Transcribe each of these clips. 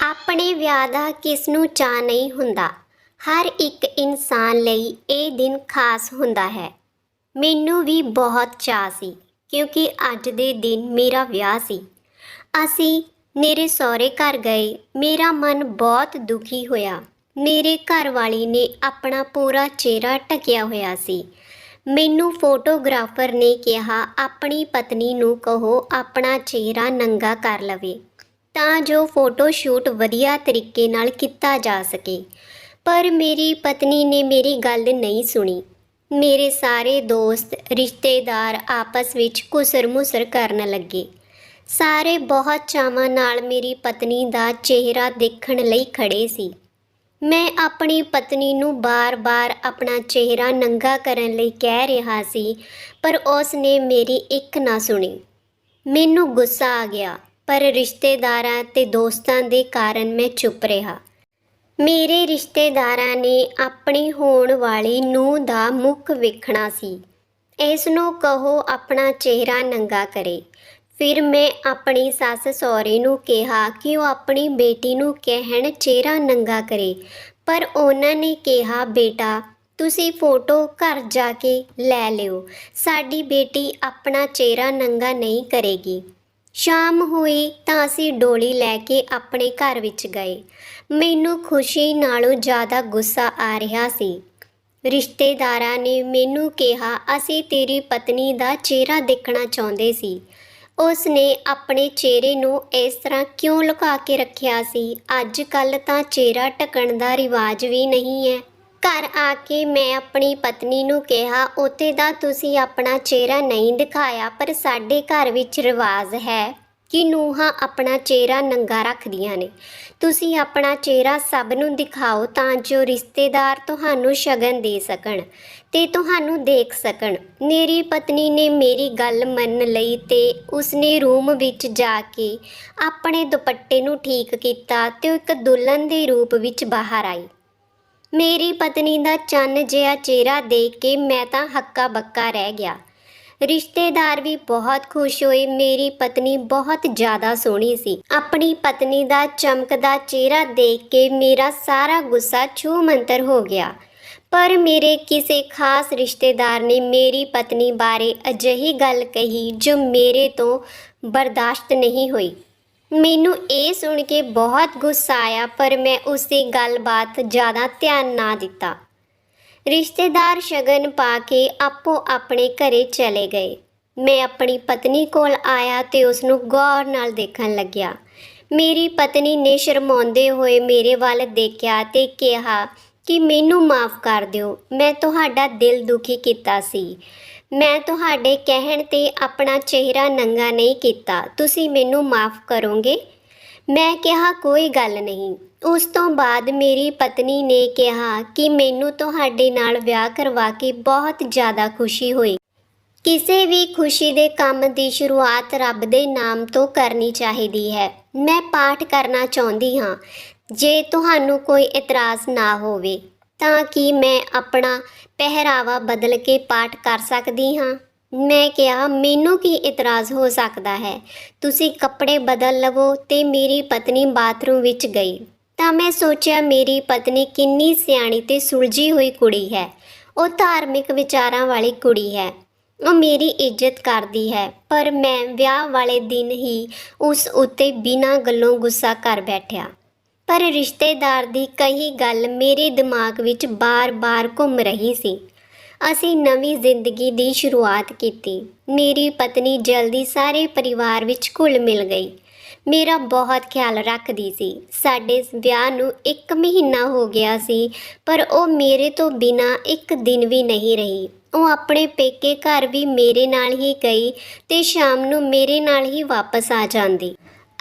ਆਪਣੇ ਵਿਆਹ ਦਾ ਕਿਸ ਨੂੰ ਚਾਅ ਨਹੀਂ ਹੁੰਦਾ। ਹਰ ਇੱਕ ਇਨਸਾਨ ਲਈ ਇਹ ਦਿਨ ਖਾਸ ਹੁੰਦਾ ਹੈ। ਮੈਨੂੰ ਵੀ ਬਹੁਤ ਚਾਅ ਸੀ ਕਿਉਂਕਿ ਅੱਜ ਦੇ ਦਿਨ ਮੇਰਾ ਵਿਆਹ ਸੀ। ਅਸੀਂ ਮੇਰੇ ਸਹੁਰੇ ਘਰ ਗਏ। ਮੇਰਾ ਮਨ ਬਹੁਤ ਦੁਖੀ ਹੋਇਆ। ਮੇਰੇ ਘਰ ਵਾਲੀ ਨੇ ਆਪਣਾ ਪੂਰਾ ਚਿਹਰਾ ਢੱਕਿਆ ਹੋਇਆ ਸੀ। ਮੈਨੂੰ ਫੋਟੋਗ੍ਰਾਫਰ ਨੇ ਕਿਹਾ ਆਪਣੀ ਪਤਨੀ ਨੂੰ ਕਹੋ ਆਪਣਾ ਚਿਹਰਾ ਨੰਗਾ ਕਰ ਲਵੇ ਤਾਂ ਜੋ ਫੋਟੋ ਸ਼ੂਟ ਵਧੀਆ ਤਰੀਕੇ ਨਾਲ ਕੀਤਾ ਜਾ ਸਕੇ। ਪਰ ਮੇਰੀ ਪਤਨੀ ਨੇ ਮੇਰੀ ਗੱਲ ਨਹੀਂ ਸੁਣੀ। ਮੇਰੇ ਸਾਰੇ ਦੋਸਤ ਰਿਸ਼ਤੇਦਾਰ ਆਪਸ ਵਿੱਚ ਘੁਸਰ-ਮੁਸਰ ਕਰਨ ਲੱਗੇ। ਸਾਰੇ ਬਹੁਤ ਚਾਵਾਂ ਨਾਲ ਮੇਰੀ ਪਤਨੀ ਦਾ ਚਿਹਰਾ ਦੇਖਣ ਲਈ ਖੜੇ ਸੀ। ਮੈਂ ਆਪਣੀ ਪਤਨੀ ਨੂੰ ਬਾਰ-ਬਾਰ ਆਪਣਾ ਚਿਹਰਾ ਨੰਗਾ ਕਰਨ ਲਈ ਕਹਿ ਰਿਹਾ ਸੀ, ਪਰ ਉਸ ਨੇ ਮੇਰੀ ਇੱਕ ਨਾ ਸੁਣੀ। ਮੈਨੂੰ ਗੁੱਸਾ ਆ ਗਿਆ, ਪਰ ਰਿਸ਼ਤੇਦਾਰਾਂ ਤੇ ਦੋਸਤਾਂ ਦੇ ਕਾਰਨ ਮੈਂ ਚੁੱਪ ਰਿਹਾ। ਮੇਰੇ ਰਿਸ਼ਤੇਦਾਰਾਂ ਨੇ ਆਪਣੀ ਹੋਣ ਵਾਲੀ ਨੂੰਹ ਦਾ ਮੁੱਖ ਵੇਖਣਾ ਸੀ। ਇਸ ਨੂੰ ਕਹੋ ਆਪਣਾ ਚਿਹਰਾ ਨੰਗਾ ਕਰੇ। ਫਿਰ ਮੈਂ ਆਪਣੀ ਸੱਸ ਸਹੁਰੇ ਨੂੰ ਕਿਹਾ ਕਿ ਉਹ ਆਪਣੀ ਬੇਟੀ ਨੂੰ ਕਹਿਣ ਚਿਹਰਾ ਨੰਗਾ ਕਰੇ, ਪਰ ਉਹਨਾਂ ਨੇ ਕਿਹਾ ਬੇਟਾ ਤੁਸੀਂ ਫੋਟੋ ਘਰ ਜਾ ਕੇ ਲੈ ਲਿਓ, ਸਾਡੀ ਬੇਟੀ ਆਪਣਾ ਚਿਹਰਾ ਨੰਗਾ ਨਹੀਂ ਕਰੇਗੀ। ਸ਼ਾਮ ਹੋਈ ਤਾਂ ਅਸੀਂ ਡੋਲੀ ਲੈ ਕੇ ਆਪਣੇ ਘਰ ਵਿੱਚ ਗਏ। ਮੈਨੂੰ ਖੁਸ਼ੀ ਨਾਲੋਂ ਜ਼ਿਆਦਾ ਗੁੱਸਾ ਆ ਰਿਹਾ ਸੀ। ਰਿਸ਼ਤੇਦਾਰਾਂ ਨੇ ਮੈਨੂੰ ਕਿਹਾ ਅਸੀਂ ਤੇਰੀ ਪਤਨੀ ਦਾ ਚਿਹਰਾ ਦੇਖਣਾ ਚਾਹੁੰਦੇ ਸੀ। ਉਸ ਨੇ ਆਪਣੇ ਚਿਹਰੇ ਨੂੰ ਇਸ ਤਰ੍ਹਾਂ ਕਿਉਂ ਲੁਕਾ ਕੇ ਰੱਖਿਆ ਸੀ? ਅੱਜ ਕੱਲ੍ਹ ਤਾਂ ਚਿਹਰਾ ਢੱਕਣ ਦਾ ਰਿਵਾਜ ਵੀ ਨਹੀਂ ਹੈ। ਘਰ ਆ ਕੇ ਮੈਂ ਆਪਣੀ ਪਤਨੀ ਨੂੰ ਕਿਹਾ ਉੱਥੇ ਤਾਂ ਤੁਸੀਂ ਆਪਣਾ ਚਿਹਰਾ ਨਹੀਂ ਦਿਖਾਇਆ, ਪਰ ਸਾਡੇ ਘਰ ਵਿੱਚ ਰਿਵਾਜ ਹੈ ਕਿ ਨੂੰਹਾਂ ਆਪਣਾ ਚਿਹਰਾ ਨੰਗਾ ਰੱਖਦੀਆਂ ਨੇ। ਤੁਸੀਂ ਆਪਣਾ ਚਿਹਰਾ ਸਭ ਨੂੰ ਦਿਖਾਓ ਤਾਂ ਜੋ ਰਿਸ਼ਤੇਦਾਰ ਤੁਹਾਨੂੰ ਸ਼ਗਨ ਦੇ ਸਕਣ ਤੇ ਤੁਹਾਨੂੰ ਦੇਖ ਸਕਣ। ਮੇਰੀ ਪਤਨੀ ਨੇ ਮੇਰੀ ਗੱਲ ਮੰਨ ਲਈ ਤੇ ਉਸਨੇ ਰੂਮ ਵਿੱਚ ਜਾ ਕੇ ਆਪਣੇ ਦੁਪੱਟੇ ਨੂੰ ਠੀਕ ਕੀਤਾ ਤੇ ਉਹ ਇੱਕ ਦੁਲਹਨ ਦੇ ਰੂਪ ਵਿੱਚ ਬਾਹਰ ਆਈ। ਮੇਰੀ ਪਤਨੀ ਦਾ ਚੰਨ ਜਿਹਾ ਚਿਹਰਾ ਦੇਖ ਕੇ ਮੈਂ ਤਾਂ ਹੱਕਾ ਬੱਕਾ ਰਹਿ ਗਿਆ। ਰਿਸ਼ਤੇਦਾਰ ਵੀ ਬਹੁਤ ਖੁਸ਼ ਹੋਏ। ਮੇਰੀ ਪਤਨੀ ਬਹੁਤ ਜ਼ਿਆਦਾ ਸੋਹਣੀ ਸੀ। ਆਪਣੀ ਪਤਨੀ ਦਾ ਚਮਕਦਾ ਚਿਹਰਾ ਦੇਖ ਕੇ ਮੇਰਾ ਸਾਰਾ ਗੁੱਸਾ ਛੂ-ਮੰਤਰ ਹੋ ਗਿਆ। ਪਰ ਮੇਰੇ ਕਿਸੇ ਖਾਸ ਰਿਸ਼ਤੇਦਾਰ ਨੇ ਮੇਰੀ ਪਤਨੀ ਬਾਰੇ ਅਜਿਹੀ ਗੱਲ ਕਹੀ ਜੋ ਮੇਰੇ ਤੋਂ ਬਰਦਾਸ਼ਤ ਨਹੀਂ ਹੋਈ। ਮੈਨੂੰ ਇਹ ਸੁਣ ਕੇ ਬਹੁਤ ਗੁੱਸਾ ਆਇਆ, ਪਰ ਮੈਂ ਉਸਦੀ ਗੱਲਬਾਤ ਜ਼ਿਆਦਾ ਧਿਆਨ ਨਾ ਦਿੱਤਾ। ਰਿਸ਼ਤੇਦਾਰ ਸ਼ਗਨ ਪਾ ਕੇ ਆਪੋ ਆਪਣੇ ਘਰੇ ਚਲੇ ਗਏ। ਮੈਂ ਆਪਣੀ ਪਤਨੀ ਕੋਲ ਆਇਆ ਤੇ ਉਸਨੂੰ ਗੌਰ ਨਾਲ ਦੇਖਣ ਲੱਗਿਆ। ਮੇਰੀ ਪਤਨੀ ਨੇ ਸ਼ਰਮਾਉਂਦੇ ਹੋਏ ਮੇਰੇ ਵੱਲ ਦੇਖਿਆ ਤੇ ਕਿਹਾ ਕਿ ਮੈਨੂੰ ਮਾਫ਼ ਕਰ ਦਿਓ, ਮੈਂ ਤੁਹਾਡਾ ਦਿਲ ਦੁਖੀ ਕੀਤਾ ਸੀ। ਮੈਂ ਤੁਹਾਡੇ ਕਹਿਣ ਤੇ ਆਪਣਾ ਚਿਹਰਾ ਨੰਗਾ ਨਹੀਂ ਕੀਤਾ, ਤੁਸੀਂ ਮੈਨੂੰ ਮਾਫ਼ ਕਰੋਗੇ? ਮੈਂ ਕਿਹਾ ਕੋਈ ਗੱਲ ਨਹੀਂ। ਉਸ ਤੋਂ ਬਾਅਦ ਮੇਰੀ ਪਤਨੀ ਨੇ ਕਿਹਾ ਕਿ ਮੈਨੂੰ ਤੁਹਾਡੇ ਨਾਲ ਵਿਆਹ ਕਰਵਾ ਕੇ ਬਹੁਤ ਜ਼ਿਆਦਾ ਖੁਸ਼ੀ ਹੋਈ। ਕਿਸੇ ਵੀ ਖੁਸ਼ੀ ਦੇ ਕੰਮ ਦੀ ਸ਼ੁਰੂਆਤ ਰੱਬ ਦੇ ਨਾਮ ਤੋਂ ਕਰਨੀ ਚਾਹੀਦੀ ਹੈ। ਮੈਂ ਪਾਠ ਕਰਨਾ ਚਾਹੁੰਦੀ ਹਾਂ, ਜੇ ਤੁਹਾਨੂੰ ਕੋਈ ਇਤਰਾਜ਼ ਨਾ ਹੋਵੇ ਤਾਂ ਕੀ ਮੈਂ ਆਪਣਾ ਪਹਿਰਾਵਾ ਬਦਲ ਕੇ ਪਾਠ ਕਰ ਸਕਦੀ ਹਾਂ? ਮੈਂ ਕਿਹਾ ਮੈਨੂੰ ਕੀ ਇਤਰਾਜ਼ ਹੋ ਸਕਦਾ ਹੈ, ਤੁਸੀਂ ਕੱਪੜੇ ਬਦਲ ਲਵੋ। ਤੇ ਮੇਰੀ ਪਤਨੀ ਬਾਥਰੂਮ ਵਿੱਚ ਗਈ ਤਾਂ ਮੈਂ ਸੋਚਿਆ ਮੇਰੀ ਪਤਨੀ ਕਿੰਨੀ ਸਿਆਣੀ ਤੇ ਸੁਲਝੀ ਹੋਈ ਕੁੜੀ ਹੈ। ਉਹ ਧਾਰਮਿਕ ਵਿਚਾਰਾਂ ਵਾਲੀ ਕੁੜੀ ਹੈ, ਉਹ ਮੇਰੀ ਇੱਜ਼ਤ ਕਰਦੀ ਹੈ। ਪਰ ਮੈਂ ਵਿਆਹ ਵਾਲੇ ਦਿਨ ਹੀ ਉਸ ਉੱਤੇ ਬਿਨਾਂ ਗੱਲੋਂ ਗੁੱਸਾ ਕਰ ਬੈਠਿਆ। ਪਰ ਰਿਸ਼ਤੇਦਾਰ ਦੀ ਕਹੀ ਗੱਲ ਮੇਰੇ ਦਿਮਾਗ ਵਿੱਚ ਬਾਰ-ਬਾਰ ਘੁੰਮ ਰਹੀ ਸੀ। ਅਸੀਂ ਨਵੀਂ ਜ਼ਿੰਦਗੀ ਦੀ ਸ਼ੁਰੂਆਤ ਕੀਤੀ। ਮੇਰੀ ਪਤਨੀ ਜਲਦੀ ਸਾਰੇ ਪਰਿਵਾਰ ਵਿੱਚ ਘੁਲ ਮਿਲ ਗਈ। ਮੇਰਾ ਬਹੁਤ ਖਿਆਲ ਰੱਖਦੀ ਸੀ। ਸਾਡੇ ਵਿਆਹ ਨੂੰ 1 ਮਹੀਨਾ ਹੋ ਗਿਆ ਸੀ, ਪਰ ਉਹ ਮੇਰੇ ਤੋਂ ਬਿਨਾਂ ਇੱਕ ਦਿਨ ਵੀ ਨਹੀਂ ਰਹੀ। ਉਹ ਆਪਣੇ ਪੇਕੇ ਘਰ ਵੀ ਮੇਰੇ ਨਾਲ ਹੀ ਗਈ ਤੇ ਸ਼ਾਮ ਨੂੰ ਮੇਰੇ ਨਾਲ ਹੀ ਵਾਪਸ ਆ ਜਾਂਦੀ।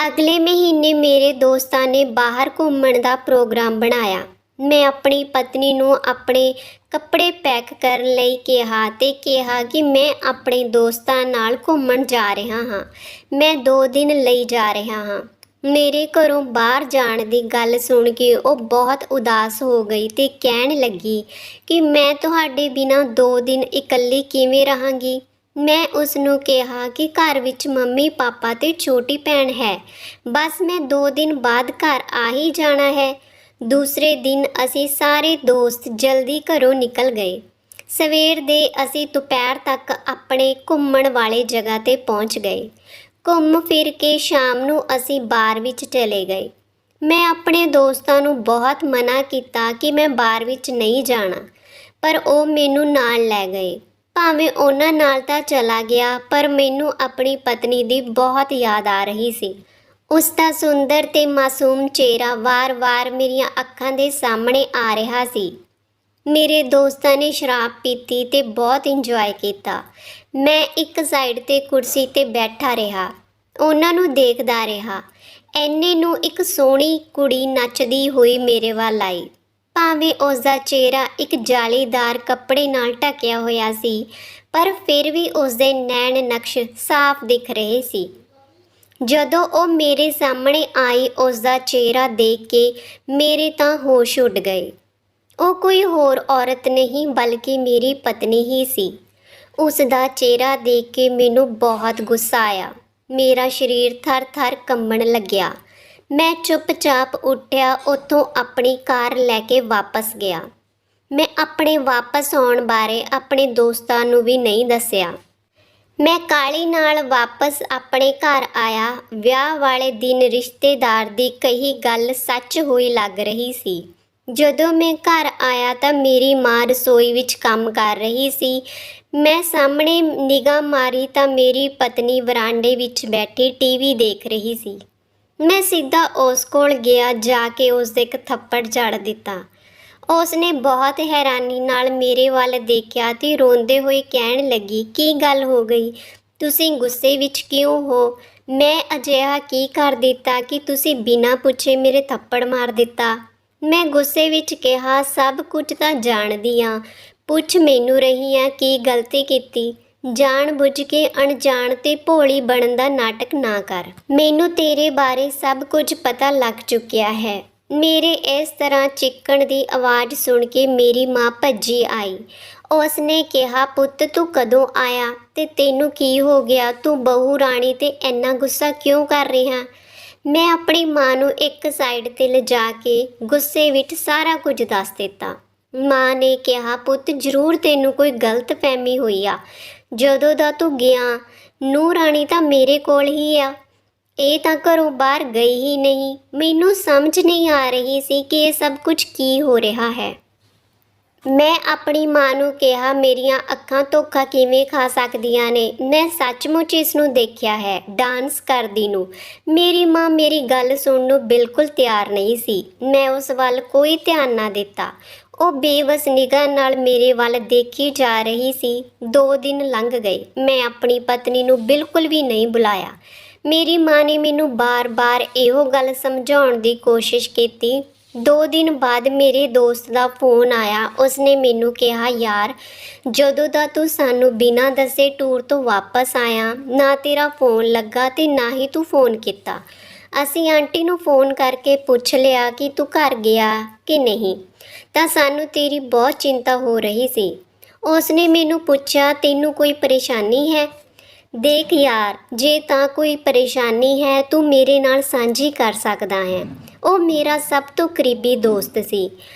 ਅਗਲੇ ਮਹੀਨੇ ਮੇਰੇ ਦੋਸਤਾਂ ਨੇ ਬਾਹਰ ਘੁੰਮਣ ਦਾ ਪ੍ਰੋਗਰਾਮ ਬਣਾਇਆ। ਮੈਂ ਆਪਣੀ ਪਤਨੀ ਨੂੰ ਆਪਣੇ ਕੱਪੜੇ ਪੈਕ ਕਰਨ ਲਈ ਕਿਹਾ ਤੇ ਕਿਹਾ ਕਿ ਮੈਂ ਆਪਣੇ ਦੋਸਤਾਂ ਨਾਲ ਘੁੰਮਣ ਜਾ ਰਿਹਾ ਹਾਂ। ਮੈਂ 2 ਦਿਨ ਲਈ ਜਾ ਰਿਹਾ ਹਾਂ। ਮੇਰੇ ਘਰੋਂ ਬਾਹਰ ਜਾਣ ਦੀ ਗੱਲ ਸੁਣ ਕੇ ਉਹ ਬਹੁਤ ਉਦਾਸ ਹੋ ਗਈ ਤੇ ਕਹਿਣ ਲੱਗੀ ਕਿ ਮੈਂ ਤੁਹਾਡੇ ਬਿਨਾਂ 2 ਦਿਨ ਇਕੱਲੀ ਕਿਵੇਂ ਰਹਾਂਗੀ? ਮੈਂ ਉਸ ਨੂੰ ਕਿਹਾ ਕਿ ਘਰ ਵਿੱਚ ਮੰਮੀ ਪਾਪਾ ਤੇ ਛੋਟੀ ਭੈਣ ਹੈ, ਬਸ ਮੈਂ 2 ਦਿਨ ਬਾਅਦ ਘਰ ਆ ਹੀ ਜਾਣਾ ਹੈ। ਦੂਸਰੇ ਦਿਨ ਅਸੀਂ ਸਾਰੇ ਦੋਸਤ ਜਲਦੀ ਘਰੋਂ ਨਿਕਲ ਗਏ। ਸਵੇਰ ਦੇ ਅਸੀਂ ਦੁਪਹਿਰ ਤੱਕ ਆਪਣੇ ਘੁੰਮਣ ਵਾਲੇ ਜਗ੍ਹਾ 'ਤੇ ਪਹੁੰਚ ਗਏ। ਘੁੰਮ ਫਿਰ ਕੇ ਸ਼ਾਮ ਨੂੰ ਅਸੀਂ ਬਾਰ ਵਿੱਚ ਚਲੇ ਗਏ। ਮੈਂ ਆਪਣੇ ਦੋਸਤਾਂ ਨੂੰ ਬਹੁਤ ਮਨਾ ਕੀਤਾ ਕਿ ਮੈਂ ਬਾਰ ਵਿੱਚ ਨਹੀਂ ਜਾਣਾ, ਪਰ ਉਹ ਮੈਨੂੰ ਨਾਲ ਲੈ ਗਏ। ਭਾਵੇਂ ਉਹਨਾਂ ਨਾਲ ਤਾਂ ਚਲਾ ਗਿਆ, ਪਰ ਮੈਨੂੰ ਆਪਣੀ ਪਤਨੀ ਦੀ ਬਹੁਤ ਯਾਦ ਆ ਰਹੀ ਸੀ। ਉਸ ਦਾ ਸੁੰਦਰ ਤੇ ਮਾਸੂਮ ਚਿਹਰਾ ਵਾਰ-ਵਾਰ ਮੇਰੀਆਂ ਅੱਖਾਂ ਦੇ ਸਾਹਮਣੇ ਆ ਰਿਹਾ ਸੀ। ਮੇਰੇ ਦੋਸਤਾਂ ਨੇ ਸ਼ਰਾਬ ਪੀਤੀ ਤੇ ਬਹੁਤ ਇੰਜੋਏ ਕੀਤਾ। ਮੈਂ ਇੱਕ ਸਾਈਡ ਤੇ ਕੁਰਸੀ ਤੇ ਬੈਠਾ ਰਿਹਾ, ਉਹਨਾਂ ਨੂੰ ਦੇਖਦਾ ਰਿਹਾ। ਐਨੇ ਨੂੰ ਇੱਕ ਸੋਹਣੀ ਕੁੜੀ ਨੱਚਦੀ ਹੋਈ ਮੇਰੇ ਵੱਲ ਆਈ। ਭਾਵੇਂ ਉਸ ਦਾ ਚਿਹਰਾ ਇੱਕ ਜਾਲੀਦਾਰ ਕੱਪੜੇ ਨਾਲ ਢਕਿਆ ਹੋਇਆ ਸੀ, ਪਰ ਫਿਰ ਵੀ ਉਸ ਦੇ ਨੈਣ ਨਕਸ਼ ਸਾਫ਼ ਦਿਖ ਰਹੇ ਸੀ। ਜਦੋਂ ਉਹ ਮੇਰੇ ਸਾਹਮਣੇ ਆਈ, ਉਸ ਦਾ ਚਿਹਰਾ ਦੇਖ ਕੇ ਮੇਰੇ ਤਾਂ ਹੋਸ਼ ਉੱਡ ਗਏ। ਉਹ ਕੋਈ ਹੋਰ ਔਰਤ ਨਹੀਂ ਬਲਕਿ ਮੇਰੀ ਪਤਨੀ ਹੀ ਸੀ। ਉਸ ਦਾ ਚਿਹਰਾ ਦੇਖ ਕੇ ਮੈਨੂੰ ਬਹੁਤ ਗੁੱਸਾ ਆਇਆ। ਮੇਰਾ ਸਰੀਰ ਥਰ-ਥਰ ਕੰਬਣ ਲੱਗਿਆ। ਮੈਂ ਚੁੱਪਚਾਪ ਉੱਠਿਆ, ਉੱਥੋਂ ਆਪਣੀ ਕਾਰ ਲੈ ਕੇ ਵਾਪਸ ਗਿਆ। ਮੈਂ ਆਪਣੇ ਵਾਪਸ ਆਉਣ ਬਾਰੇ ਆਪਣੇ ਦੋਸਤਾਂ ਨੂੰ ਵੀ ਨਹੀਂ ਦੱਸਿਆ। ਮੈਂ ਕਾਹਲੀ ਨਾਲ ਵਾਪਸ ਆਪਣੇ ਘਰ ਆਇਆ। ਵਿਆਹ ਵਾਲੇ ਦਿਨ ਰਿਸ਼ਤੇਦਾਰ ਦੀ ਕਹੀ ਗੱਲ ਸੱਚ ਹੋਈ ਲੱਗ ਰਹੀ ਸੀ। ਜਦੋਂ ਮੈਂ ਘਰ ਆਇਆ ਤਾਂ ਮੇਰੀ ਮਾਂ ਰਸੋਈ ਵਿੱਚ ਕੰਮ ਕਰ ਰਹੀ ਸੀ। ਮੈਂ ਸਾਹਮਣੇ ਨਿਗਾਹ ਮਾਰੀ ਤਾਂ ਮੇਰੀ ਪਤਨੀ ਵਰਾਂਡੇ ਵਿੱਚ ਬੈਠੀ ਟੀਵੀ ਦੇਖ ਰਹੀ ਸੀ। ਮੈਂ ਸਿੱਧਾ ਉਸ ਕੋਲ ਗਿਆ, ਜਾ ਕੇ ਉਸ ਦੇ ਇੱਕ ਥੱਪੜ ਜੜ ਦਿੱਤਾ। ਉਸ ਨੇ ਬਹੁਤ ਹੈਰਾਨੀ ਨਾਲ ਮੇਰੇ ਵੱਲ ਦੇਖਿਆ ਤੇ ਰੋਂਦੇ ਹੋਏ ਕਹਿਣ ਲੱਗੀ, ਕੀ ਗੱਲ ਹੋ ਗਈ? ਤੁਸੀਂ ਗੁੱਸੇ ਵਿੱਚ ਕਿਉਂ ਹੋ? ਮੈਂ ਅਜਿਹਾ ਕੀ ਕਰ ਦਿੱਤਾ ਕਿ ਤੁਸੀਂ ਬਿਨਾਂ ਪੁੱਛੇ ਮੇਰੇ ਥੱਪੜ ਮਾਰ ਦਿੱਤਾ? ਮੈਂ ਗੁੱਸੇ ਵਿੱਚ ਕਿਹਾ, ਸਭ ਕੁਝ ਤਾਂ ਜਾਣਦੀ ਹਾਂ, ਪੁੱਛ ਮੈਨੂੰ ਰਹੀ ਹਾਂ ਕੀ ਗਲਤੀ ਕੀਤੀ। ਜਾਣ ਬੁੱਝ ਕੇ ਅਣਜਾਣ ਤੇ ਭੋਲੀ ਬਣਨ ਦਾ ਨਾਟਕ ਨਾ ਕਰ। ਮੈਨੂੰ ਤੇਰੇ ਬਾਰੇ ਸਭ ਕੁਝ ਪਤਾ ਲੱਗ ਚੁੱਕਿਆ ਹੈ। ਮੇਰੇ ਇਸ ਤਰ੍ਹਾਂ ਚੀਕਣ ਦੀ ਆਵਾਜ਼ ਸੁਣ ਕੇ ਮੇਰੀ ਮਾਂ ਭੱਜੀ ਆਈ। ਉਸ ਨੇ ਕਿਹਾ, ਪੁੱਤ ਤੂੰ ਕਦੋਂ ਆਇਆ ਤੇ ਤੈਨੂੰ ਕੀ ਹੋ ਗਿਆ? ਤੂੰ ਬਹੂ ਰਾਣੀ ਤੇ ਇੰਨਾ ਗੁੱਸਾ ਕਿਉਂ ਕਰ ਰਿਹਾ? ਮੈਂ ਆਪਣੀ ਮਾਂ ਨੂੰ ਇੱਕ ਸਾਈਡ ਤੇ ਲਿਜਾ ਕੇ ਗੁੱਸੇ ਵਿੱਚ ਸਾਰਾ ਕੁਝ ਦੱਸ ਦਿੱਤਾ। ਮਾਂ ਨੇ ਕਿਹਾ, ਪੁੱਤ ਜ਼ਰੂਰ ਤੈਨੂੰ ਕੋਈ ਗਲਤਫਹਿਮੀ ਹੋਈ ਆ। ਜਦੋਂ ਦਾ ਤੂੰ ਗਿਆ, ਨੂੰਹ ਰਾਣੀ ਤਾਂ ਮੇਰੇ ਕੋਲ ਹੀ ਆ, ਇਹ ਤਾਂ ਘਰੋਂ ਬਾਹਰ ਗਈ ਹੀ ਨਹੀਂ। ਮੈਨੂੰ ਸਮਝ ਨਹੀਂ ਆ ਰਹੀ ਸੀ ਕਿ ਇਹ ਸਭ ਕੁਝ ਕੀ ਹੋ ਰਿਹਾ ਹੈ। ਮੈਂ ਆਪਣੀ ਮਾਂ ਨੂੰ ਕਿਹਾ, ਮੇਰੀਆਂ ਅੱਖਾਂ ਧੋਖਾ ਕਿਵੇਂ ਖਾ ਸਕਦੀਆਂ ਨੇ? ਮੈਂ ਸੱਚਮੁੱਚ ਇਸ ਨੂੰ ਦੇਖਿਆ ਹੈ, ਡਾਂਸ ਕਰਦੀ ਨੂੰ। ਮੇਰੀ ਮਾਂ ਮੇਰੀ ਗੱਲ ਸੁਣਨ ਨੂੰ ਬਿਲਕੁਲ ਤਿਆਰ ਨਹੀਂ ਸੀ। ਮੈਂ ਉਸ ਵੱਲ ਕੋਈ ਧਿਆਨ ਨਾ ਦਿੱਤਾ। ਉਹ ਬੇਵਸ ਨਿਗਾਹ ਨਾਲ ਮੇਰੇ ਵੱਲ ਦੇਖੀ ਜਾ ਰਹੀ ਸੀ। 2 ਦਿਨ ਲੰਘ ਗਏ। ਮੈਂ ਆਪਣੀ ਪਤਨੀ ਨੂੰ ਬਿਲਕੁਲ ਵੀ ਨਹੀਂ ਬੁਲਾਇਆ। ਮੇਰੀ ਮਾਂ ਨੇ ਮੈਨੂੰ ਬਾਰ-ਬਾਰ ਇਹੋ ਗੱਲ ਸਮਝਾਉਣ ਦੀ ਕੋਸ਼ਿਸ਼ ਕੀਤੀ। 2 ਦਿਨ ਬਾਅਦ ਮੇਰੇ ਦੋਸਤ ਦਾ ਫੋਨ ਆਇਆ। ਉਸਨੇ ਮੈਨੂੰ ਕਿਹਾ, ਯਾਰ ਜਦੋਂ ਦਾ ਤੂੰ ਸਾਨੂੰ ਬਿਨਾਂ ਦੱਸੇ ਟੂਰ ਤੋਂ ਵਾਪਸ ਆਇਆ, ਨਾ ਤੇਰਾ ਫੋਨ ਲੱਗਾ ਤੇ ਨਾ ਹੀ ਤੂੰ ਫੋਨ ਕੀਤਾ। ਅਸੀਂ ਆਂਟੀ ਨੂੰ ਫੋਨ ਕਰਕੇ ਪੁੱਛ ਲਿਆ ਕਿ ਤੂੰ ਘਰ ਗਿਆ ਕਿ ਨਹੀਂ, ਤਾਂ ਸਾਨੂੰ ਤੇਰੀ ਬਹੁਤ ਚਿੰਤਾ ਹੋ ਰਹੀ ਸੀ। ਉਸਨੇ ਮੈਨੂੰ ਪੁੱਛਿਆ, ਤੈਨੂੰ ਕੋਈ ਪਰੇਸ਼ਾਨੀ ਹੈ? ਦੇਖ ਯਾਰ, ਜੇ ਤਾਂ ਕੋਈ ਪਰੇਸ਼ਾਨੀ ਹੈ ਤੂੰ ਮੇਰੇ ਨਾਲ ਸਾਂਝੀ ਕਰ ਸਕਦਾ ਹੈ। ਉਹ ਮੇਰਾ ਸਭ ਤੋਂ ਕਰੀਬੀ ਦੋਸਤ ਸੀ।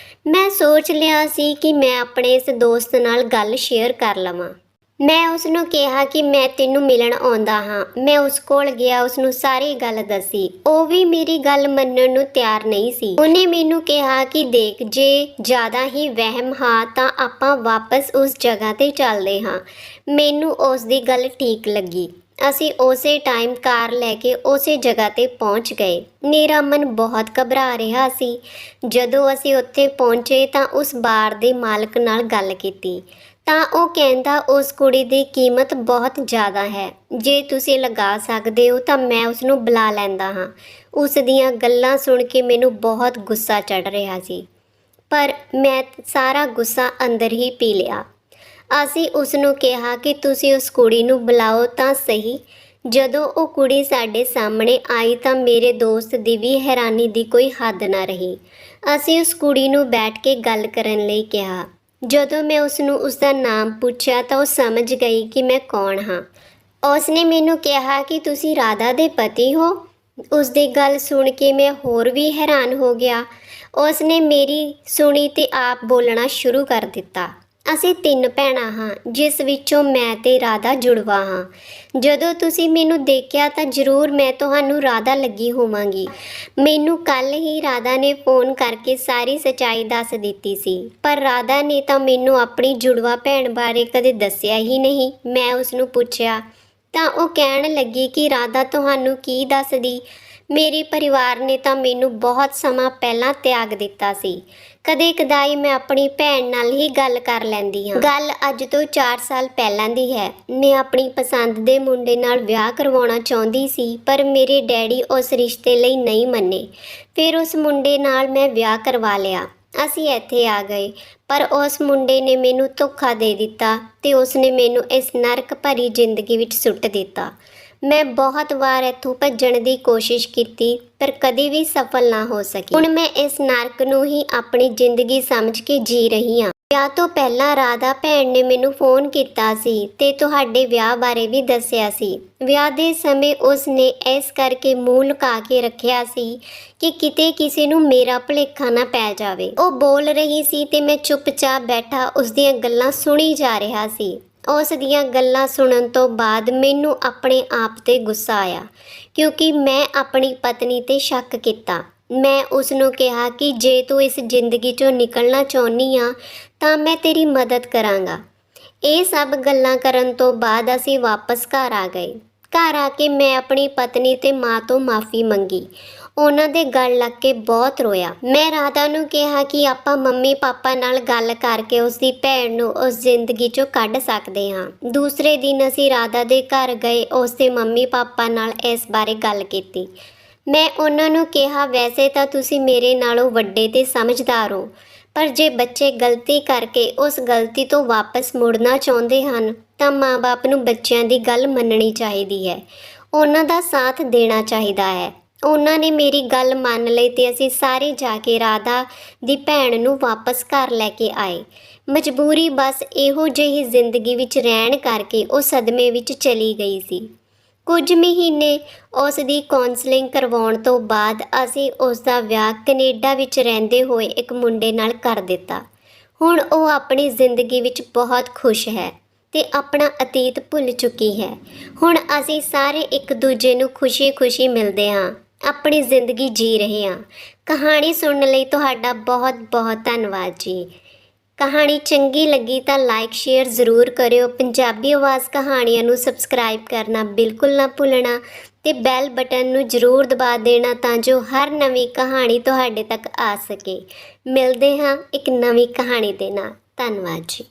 ਮੈਂ ਸੋਚ ਲਿਆ ਸੀ ਕਿ ਮੈਂ ਆਪਣੇ ਇਸ ਦੋਸਤ ਨਾਲ ਗੱਲ ਸ਼ੇਅਰ ਕਰ ਲਵਾਂ। ਮੈਂ ਉਸ ਨੂੰ ਕਿਹਾ ਕਿ ਮੈਂ ਤੈਨੂੰ ਮਿਲਣ ਆਉਂਦਾ ਹਾਂ। ਮੈਂ ਉਸ ਕੋਲ ਗਿਆ, ਉਸ ਨੂੰ ਸਾਰੀ ਗੱਲ ਦੱਸੀ। ਉਹ ਵੀ ਮੇਰੀ ਗੱਲ ਮੰਨਣ ਨੂੰ ਤਿਆਰ ਨਹੀਂ ਸੀ। ਉਹਨੇ ਮੈਨੂੰ ਕਿਹਾ ਕਿ ਦੇਖ, ਜੇ ਜ਼ਿਆਦਾ ਹੀ ਵਹਿਮ ਹਾਂ ਤਾਂ ਆਪਾਂ ਵਾਪਸ ਉਸ ਜਗ੍ਹਾ ਤੇ ਚੱਲਦੇ ਹਾਂ। ਮੈਨੂੰ ਉਸ ਦੀ ਗੱਲ ਠੀਕ ਲੱਗੀ। ਅਸੀਂ ਉਸੇ ਟਾਈਮ ਕਾਰ ਲੈ ਕੇ ਉਸੇ ਜਗ੍ਹਾ ਤੇ ਪਹੁੰਚ ਗਏ। ਮੇਰਾ ਮਨ ਬਹੁਤ ਘਬਰਾ ਰਿਹਾ ਸੀ। ਜਦੋਂ ਅਸੀਂ ਉੱਥੇ ਪਹੁੰਚੇ ਤਾਂ ਉਸ ਬਾਰ ਦੇ ਮਾਲਕ ਨਾਲ ਗੱਲ ਕੀਤੀ ਤਾਂ ਉਹ ਕਹਿੰਦਾ, ਉਸ ਕੁੜੀ ਦੀ ਕੀਮਤ ਬਹੁਤ ਜ਼ਿਆਦਾ ਹੈ। ਜੇ ਤੁਸੀਂ ਲਗਾ ਸਕਦੇ ਹੋ ਤਾਂ ਮੈਂ ਉਸ ਨੂੰ ਬੁਲਾ ਲੈਂਦਾ ਹਾਂ। ਉਸ ਦੀਆਂ ਗੱਲਾਂ ਸੁਣ ਕੇ ਮੈਨੂੰ ਬਹੁਤ ਗੁੱਸਾ ਚੜ੍ਹ ਰਿਹਾ ਸੀ, ਪਰ ਮੈਂ ਸਾਰਾ ਗੁੱਸਾ ਅੰਦਰ ਹੀ ਪੀ ਲਿਆ। ਅਸੀਂ ਉਸ ਨੂੰ ਕਿਹਾ ਕਿ ਤੁਸੀਂ ਉਸ ਕੁੜੀ ਨੂੰ ਬੁਲਾਓ ਤਾਂ ਸਹੀ। ਜਦੋਂ ਉਹ ਕੁੜੀ ਸਾਡੇ ਸਾਹਮਣੇ ਆਈ ਤਾਂ ਮੇਰੇ ਦੋਸਤ ਦੀ ਵੀ ਹੈਰਾਨੀ ਦੀ ਕੋਈ ਹੱਦ ਨਾ ਰਹੀ। ਅਸੀਂ ਉਸ ਕੁੜੀ ਨੂੰ ਬੈਠ ਕੇ ਗੱਲ ਕਰਨ ਲਈ ਕਿਹਾ। ਜਦੋਂ ਮੈਂ ਉਸਨੂੰ ਉਸਦਾ ਨਾਮ ਪੁੱਛਿਆ ਤਾਂ ਉਹ ਸਮਝ ਗਈ ਕਿ ਮੈਂ ਕੌਣ ਹਾਂ। ਉਸਨੇ ਮੈਨੂੰ ਕਿਹਾ ਕਿ ਤੁਸੀਂ ਰਾਧਾ ਦੇ ਪਤੀ ਹੋ। ਉਸਦੀ ਗੱਲ ਸੁਣ ਕੇ ਮੈਂ ਹੋਰ ਵੀ ਹੈਰਾਨ ਹੋ ਗਿਆ। ਉਸਨੇ ਮੇਰੀ ਸੁਣੀ ਤੇ ਆਪ ਬੋਲਣਾ ਸ਼ੁਰੂ ਕਰ ਦਿੱਤਾ। ਅਸੀਂ 3 ਭੈਣਾਂ ਹਾਂ, ਜਿਸ ਵਿੱਚੋਂ ਮੈਂ ਤੇ ਰਾਧਾ ਜੁੜਵਾ ਹਾਂ। ਜਦੋਂ ਤੁਸੀਂ ਮੈਨੂੰ ਦੇਖਿਆ ਤਾਂ ਜ਼ਰੂਰ ਮੈਂ ਤੁਹਾਨੂੰ ਰਾਧਾ ਲੱਗੀ ਹੋਵਾਂਗੀ। ਮੈਨੂੰ ਕੱਲ੍ਹ ਹੀ ਰਾਧਾ ਨੇ ਫੋਨ ਕਰਕੇ ਸਾਰੀ ਸੱਚਾਈ ਦੱਸ ਦਿੱਤੀ ਸੀ, ਪਰ ਰਾਧਾ ਨੇ ਤਾਂ ਮੈਨੂੰ ਆਪਣੀ ਜੁੜਵਾ ਭੈਣ ਬਾਰੇ ਕਦੇ ਦੱਸਿਆ ਹੀ ਨਹੀਂ। ਮੈਂ ਉਸਨੂੰ ਪੁੱਛਿਆ ਤਾਂ ਉਹ ਕਹਿਣ ਲੱਗੀ ਕਿ ਰਾਧਾ ਤੁਹਾਨੂੰ ਕੀ ਦੱਸਦੀ। ਮੇਰੇ ਪਰਿਵਾਰ ਨੇ ਤਾਂ ਮੈਨੂੰ ਬਹੁਤ ਸਮਾਂ ਪਹਿਲਾਂ ਤਿਆਗ ਦਿੱਤਾ ਸੀ। ਕਦੇ ਕਦਾਈ ਮੈਂ ਆਪਣੀ ਭੈਣ ਨਾਲ ਹੀ ਗੱਲ ਕਰ ਲੈਂਦੀ ਹਾਂ। ਗੱਲ ਅੱਜ ਤੋਂ 4 ਸਾਲ ਪਹਿਲਾਂ ਦੀ ਹੈ। ਮੈਂ ਆਪਣੀ ਪਸੰਦ ਦੇ ਮੁੰਡੇ ਨਾਲ ਵਿਆਹ ਕਰਵਾਉਣਾ ਚਾਹੁੰਦੀ ਸੀ, ਪਰ ਮੇਰੇ ਡੈਡੀ ਉਸ ਰਿਸ਼ਤੇ ਲਈ ਨਹੀਂ ਮੰਨੇ। ਫਿਰ ਉਸ ਮੁੰਡੇ ਨਾਲ ਮੈਂ ਵਿਆਹ ਕਰਵਾ ਲਿਆ। ਅਸੀਂ ਇੱਥੇ ਆ ਗਏ, ਪਰ ਉਸ ਮੁੰਡੇ ਨੇ ਮੈਨੂੰ ਧੋਖਾ ਦੇ ਦਿੱਤਾ ਤੇ ਉਸਨੇ ਮੈਨੂੰ ਇਸ ਨਰਕ ਭਰੀ ਜ਼ਿੰਦਗੀ ਵਿੱਚ ਸੁੱਟ ਦਿੱਤਾ। ਮੈਂ ਬਹੁਤ ਵਾਰ ਇੱਥੋਂ ਭੱਜਣ ਦੀ ਕੋਸ਼ਿਸ਼ ਕੀਤੀ, ਪਰ ਕਦੇ ਵੀ ਸਫਲ ਨਾ ਹੋ ਸਕੀ। ਹੁਣ ਮੈਂ ਇਸ ਨਰਕ ਨੂੰ ਹੀ ਆਪਣੀ ਜ਼ਿੰਦਗੀ ਸਮਝ ਕੇ ਜੀ ਰਹੀ ਹਾਂ। ਵਿਆਹ ਤੋਂ ਪਹਿਲਾਂ ਰਾਧਾ ਭੈਣ ਨੇ ਮੈਨੂੰ ਫੋਨ ਕੀਤਾ ਸੀ ਤੇ ਤੁਹਾਡੇ ਵਿਆਹ ਬਾਰੇ ਵੀ ਦੱਸਿਆ ਸੀ। ਵਿਆਹ ਦੇ ਸਮੇਂ ਉਸ ਨੇ ਇਸ ਕਰਕੇ ਮੂੰਹ ਲੁਕਾ ਕੇ ਰੱਖਿਆ ਸੀ ਕਿ ਕਿਤੇ ਕਿਸੇ ਨੂੰ ਮੇਰਾ ਭੁਲੇਖਾ ਨਾ ਪੈ ਜਾਵੇ। ਉਹ ਬੋਲ ਰਹੀ ਸੀ ਤੇ ਮੈਂ ਚੁੱਪਚਾਪ ਬੈਠਾ ਉਸ ਦੀਆਂ ਗੱਲਾਂ ਸੁਣੀ ਜਾ ਰਿਹਾ ਸੀ। ਉਸ ਦੀਆਂ ਗੱਲਾਂ ਸੁਣਨ ਤੋਂ ਬਾਅਦ ਮੈਨੂੰ ਆਪਣੇ ਆਪ 'ਤੇ ਗੁੱਸਾ ਆਇਆ, ਕਿਉਂਕਿ ਮੈਂ ਆਪਣੀ ਪਤਨੀ 'ਤੇ ਸ਼ੱਕ ਕੀਤਾ। ਮੈਂ ਉਸ ਨੂੰ ਕਿਹਾ ਕਿ ਜੇ ਤੂੰ ਇਸ ਜ਼ਿੰਦਗੀ 'ਚੋਂ ਨਿਕਲਣਾ ਚਾਹੁੰਦੀ ਆ ਤਾਂ ਮੈਂ ਤੇਰੀ ਮਦਦ ਕਰਾਂਗਾ। ਇਹ ਸਭ ਗੱਲਾਂ ਕਰਨ ਤੋਂ ਬਾਅਦ ਅਸੀਂ ਵਾਪਸ ਘਰ ਆ ਗਏ। ਘਰ ਆ ਕੇ ਮੈਂ ਆਪਣੀ ਪਤਨੀ ਤੇ ਮਾਂ ਤੋਂ ਮਾफ़ੀ ਮੰਗੀ। ਉਹਨਾਂ ਦੇ ਗਲ ਲੱਗ ਕੇ ਬਹੁਤ ਰੋਇਆ। ਮੈਂ ਰਾਧਾ ਨੂੰ ਕਿਹਾ ਕਿ ਆਪਾਂ ਮੰਮੀ ਪਾਪਾ ਨਾਲ ਗੱਲ ਕਰਕੇ ਉਸਦੀ ਭੈਣ ਨੂੰ ਉਸ ਜ਼ਿੰਦਗੀ 'ਚੋਂ ਕੱਢ ਸਕਦੇ ਹਾਂ। ਦੂਸਰੇ ਦਿਨ ਅਸੀਂ ਰਾਧਾ ਦੇ ਘਰ ਗਏ। ਉਸਦੇ ਮੰਮੀ ਪਾਪਾ ਨਾਲ ਇਸ ਬਾਰੇ ਗੱਲ ਕੀਤੀ। ਮੈਂ ਉਹਨਾਂ ਨੂੰ ਕਿਹਾ, ਵੈਸੇ ਤਾਂ ਤੁਸੀਂ ਮੇਰੇ ਨਾਲੋਂ ਵੱਡੇ ਤੇ ਸਮਝਦਾਰ ਹੋ, ਪਰ ਜੇ ਬੱਚੇ ਗਲਤੀ ਕਰਕੇ ਉਸ ਗਲਤੀ ਤੋਂ ਵਾਪਸ ਮੁੜਨਾ ਚਾਹੁੰਦੇ ਹਨ ਤਾਂ ਮਾਂ-ਬਾਪ ਨੂੰ ਬੱਚਿਆਂ ਦੀ ਗੱਲ ਮੰਨਣੀ ਚਾਹੀਦੀ ਹੈ, ਉਹਨਾਂ ਦਾ ਸਾਥ ਦੇਣਾ ਚਾਹੀਦਾ ਹੈ। ਉਹਨਾਂ ਨੇ ਮੇਰੀ ਗੱਲ ਮੰਨ ਲਈ ਤੇ ਅਸੀਂ ਸਾਰੇ ਜਾ ਕੇ ਰਾਧਾ ਦੀ ਭੈਣ ਨੂੰ ਵਾਪਸ ਘਰ ਲੈ ਕੇ ਆਏ। ਮਜਬੂਰੀ ਬਸ ਇਹੋ ਜਿਹੀ ਜ਼ਿੰਦਗੀ ਵਿੱਚ ਰਹਿਣ ਕਰਕੇ ਉਹ ਸਦਮੇ ਵਿੱਚ ਚਲੀ ਗਈ ਸੀ। ਕੁਝ ਮਹੀਨੇ ਉਸ ਦੀ ਕਾਉਂਸਲਿੰਗ ਕਰਵਾਉਣ ਤੋਂ ਬਾਅਦ ਅਸੀਂ ਉਸ ਦਾ ਵਿਆਹ ਕੈਨੇਡਾ ਵਿੱਚ ਰਹਿੰਦੇ ਹੋਏ ਇੱਕ ਮੁੰਡੇ ਨਾਲ ਕਰ ਦਿੱਤਾ। ਹੁਣ ਉਹ ਆਪਣੀ ਜ਼ਿੰਦਗੀ ਵਿੱਚ ਬਹੁਤ ਖੁਸ਼ ਹੈ ਤੇ ਆਪਣਾ ਅਤੀਤ ਭੁੱਲ ਚੁੱਕੀ ਹੈ। ਹੁਣ ਅਸੀਂ ਸਾਰੇ ਇੱਕ ਦੂਜੇ ਨੂੰ ਖੁਸ਼ੀ-ਖੁਸ਼ੀ ਮਿਲਦੇ ਹਾਂ, ਆਪਣੀ ਜ਼ਿੰਦਗੀ ਜੀ ਰਹੇ ਹਾਂ। ਕਹਾਣੀ ਸੁਣਨ ਲਈ ਤੁਹਾਡਾ ਬਹੁਤ-ਬਹੁਤ ਧੰਨਵਾਦ ਜੀ। ਕਹਾਣੀ ਚੰਗੀ ਲੱਗੀ ਤਾਂ ਲਾਈਕ ਸ਼ੇਅਰ ਜ਼ਰੂਰ ਕਰਿਓ। ਪੰਜਾਬੀ ਆਵਾਜ਼ ਕਹਾਣੀਆਂ ਨੂੰ ਸਬਸਕ੍ਰਾਈਬ ਕਰਨਾ ਬਿਲਕੁਲ ਨਾ ਭੁੱਲਣਾ ਤੇ ਬੈਲ ਬਟਨ ਨੂੰ ਜ਼ਰੂਰ ਦਬਾ ਦੇਣਾ ਤਾਂ ਜੋ ਹਰ ਨਵੀਂ ਕਹਾਣੀ ਤੁਹਾਡੇ ਤੱਕ ਆ ਸਕੇ। ਮਿਲਦੇ ਹਾਂ ਇੱਕ ਨਵੀਂ ਕਹਾਣੀ ਦੇ ਨਾਲ। ਧੰਨਵਾਦ ਜੀ।